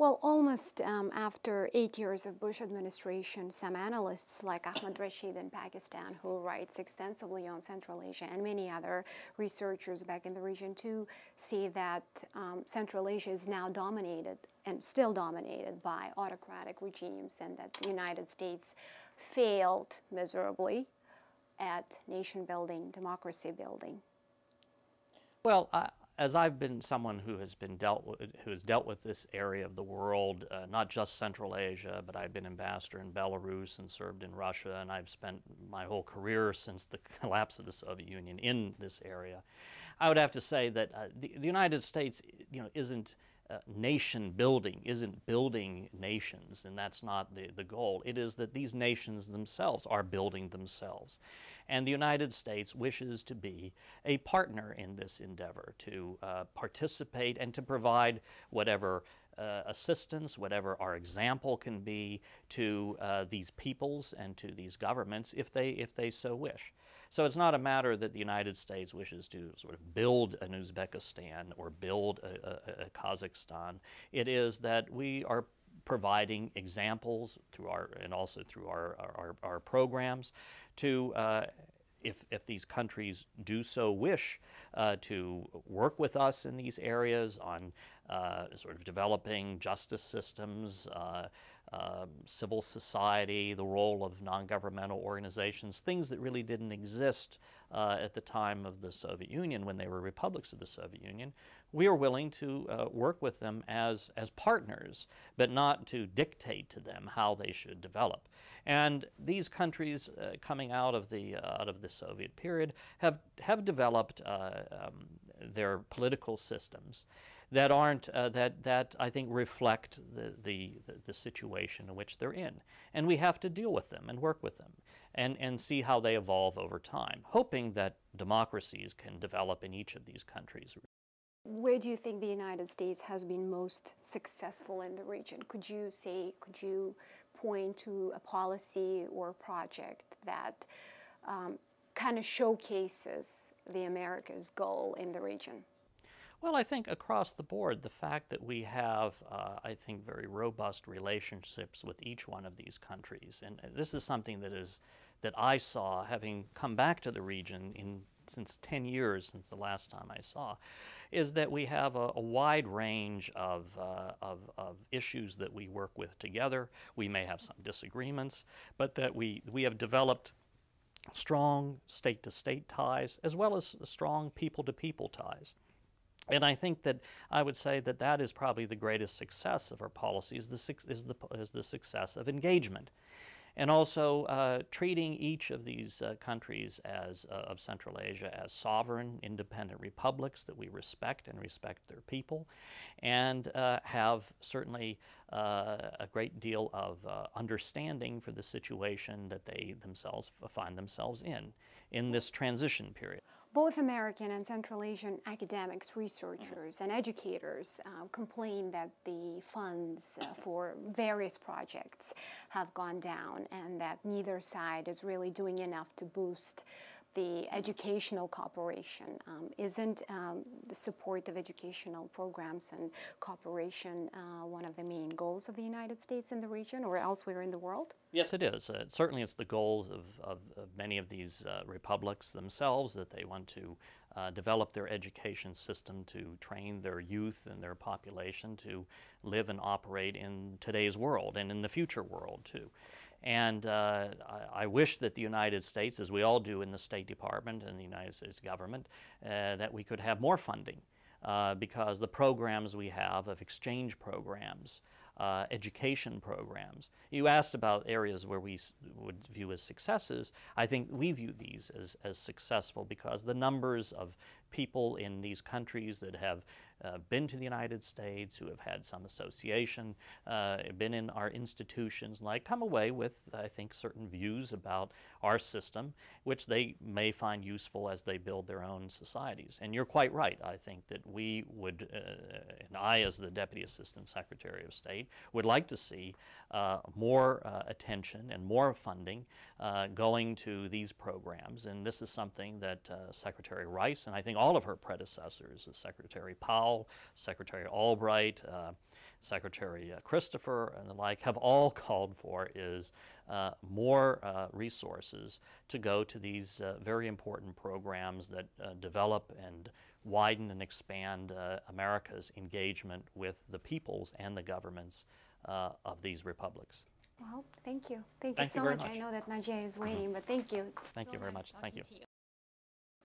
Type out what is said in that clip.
Well, almost after 8 years of Bush administration, some analysts like Ahmed Rashid in Pakistan, who writes extensively on Central Asia, and many other researchers back in the region too, say that Central Asia is now dominated and still dominated by autocratic regimes, and that the United States failed miserably at nation building, democracy building. Well, as I've been someone who has dealt with this area of the world, not just Central Asia, but I've been ambassador in Belarus and served in Russia, and I've spent my whole career since the collapse of the Soviet Union in this area. I would have to say that the United States, isn't nation building, isn't building nations, and that's not the goal. It is that these nations themselves are building themselves. And the United States wishes to be a partner in this endeavor, to participate and to provide whatever assistance, whatever our example can be to these peoples and to these governments if they so wish. So it's not a matter that the United States wishes to sort of build an Uzbekistan or build a Kazakhstan. It is that we are providing examples through our programs to if these countries do so wish to work with us in these areas on sort of developing justice systems, civil society, the role of non-governmental organizations, things that really didn't exist at the time of the Soviet Union when they were republics of the Soviet Union. We are willing to work with them as partners, but not to dictate to them how they should develop. And these countries coming out of the Soviet period have developed their political systems that aren't that I think reflect the situation in which they're in, and we have to deal with them and work with them and see how they evolve over time, hoping that democracies can develop in each of these countries. Where do you think the United States has been most successful in the region? Could you point to a policy or project that kind of showcases the America's goal in the region? Well, I think across the board, the fact that we have, I think, very robust relationships with each one of these countries, and this is something that I saw having come back to the region since 10 years since the last time I saw, is that we have a wide range of issues that we work with together. We may have some disagreements, but that we have developed strong state-to-state ties as well as strong people-to-people ties. And I think that I would say that that is probably the greatest success of our policy is the success of engagement. And also treating each of these countries of Central Asia as sovereign, independent republics that we respect and respect their people, and have certainly a great deal of understanding for the situation that they themselves find themselves in this transition period. Both American and Central Asian academics, researchers, and educators complain that the funds for various projects have gone down and that neither side is really doing enough to boost the educational cooperation. Isn't the support of educational programs and cooperation one of the main goals of the United States in the region or elsewhere in the world? Yes, it is. Certainly it's the goals of many of these republics themselves, that they want to develop their education system to train their youth and their population to live and operate in today's world and in the future world too. And I wish that the United States, as we all do in the State Department and the United States government, that we could have more funding because the programs we have of exchange programs, education programs. You asked about areas where we would view as successes. I think we view these as successful because the numbers of people in these countries that have been to the United States, who have had some association, been in our institutions, come away with, I think, certain views about our system, which they may find useful as they build their own societies. And you're quite right. I think that we would, and I as the Deputy Assistant Secretary of State, would like to see more attention and more funding going to these programs. And this is something that Secretary Rice and I think all of her predecessors, Secretary Powell, Krol, Secretary Albright, Secretary Christopher, and the like, have all called for is more resources to go to these very important programs that develop and widen and expand America's engagement with the peoples and the governments of these republics. Well, thank you. Thank you so much. I know that Najee is waiting, but thank you. Thank you very much. Thank you.